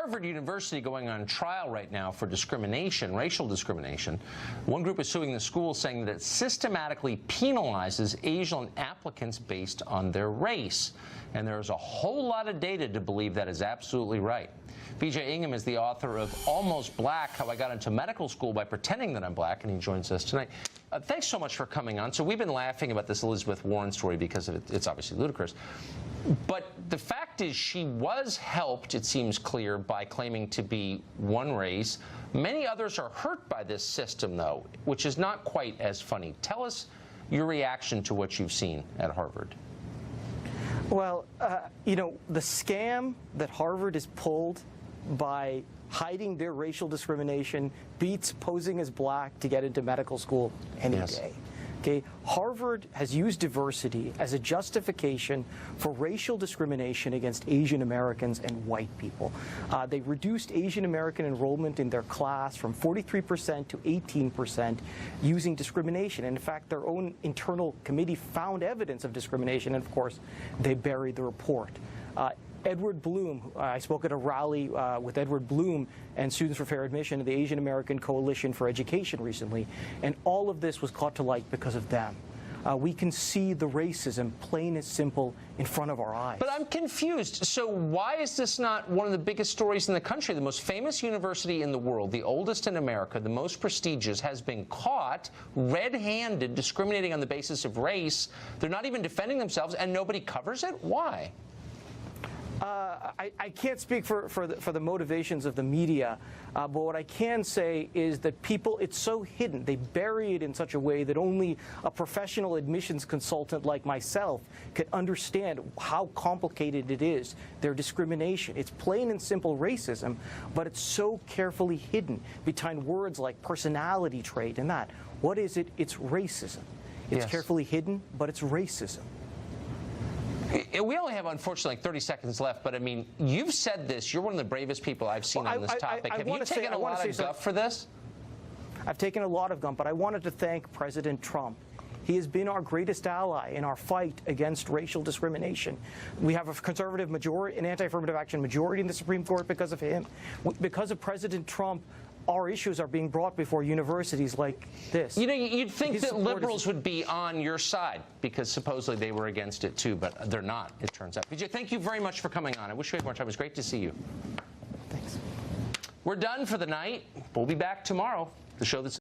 Harvard University going on trial right now for discrimination, racial discrimination. One group is suing the school, saying that it systematically penalizes Asian applicants based on their race. And there's a whole lot of data to believe that is absolutely right. B.J. Ingham is the author of Almost Black, How I Got Into Medical School by Pretending That I'm Black, and he joins us tonight. Thanks so much for coming on. So we've been laughing about this Elizabeth Warren story because it's obviously ludicrous. But the fact is she was helped, it seems clear, by claiming to be one race. Many others are hurt by this system, though, which is not quite as funny. Tell us your reaction to what you've seen at Harvard. Well, you know, the scam that Harvard has pulled by hiding their racial discrimination beats posing as black to get into medical school any day. Okay? Harvard has used diversity as a justification for racial discrimination against Asian Americans and white people. They reduced Asian American enrollment in their class from 43% to 18% using discrimination. And in fact, their own internal committee found evidence of discrimination, and of course, they buried the report. Edward Bloom, I spoke at a rally with Edward Bloom and Students for Fair Admission of the Asian American Coalition for Education recently, and all of this was caught to light because of them. We can see the racism, plain and simple, in front of our eyes. But I'm confused. So why is this not one of the biggest stories in the country? The most famous university in the world, the oldest in America, the most prestigious, has been caught red-handed discriminating on the basis of race. They're not even defending themselves, and nobody covers it? Why? I can't speak for the motivations of the media, but what I can say is that people, it's so hidden. They bury it in such a way that only a professional admissions consultant like myself could understand how complicated it is, their discrimination. It's plain and simple racism, but it's so carefully hidden behind words like personality trait and that. What is it? It's racism. It's carefully hidden, but it's racism. We only have, unfortunately, like 30 seconds left, but I mean, you've said this. You're one of the bravest people I've seen on this topic. Have you taken a lot of guff for this? I've taken a lot of guff, but I wanted to thank President Trump. He has been our greatest ally in our fight against racial discrimination. We have a conservative majority, an anti-affirmative action majority in the Supreme Court because of him. Because of President Trump, our issues are being brought before universities like this. You know, you'd think that liberals would be on your side because supposedly they were against it too, but they're not, it turns out. Vijay, thank you very much for coming on. I wish we had more time. It was great to see you. Thanks. We're done for the night. We'll be back tomorrow. The show that's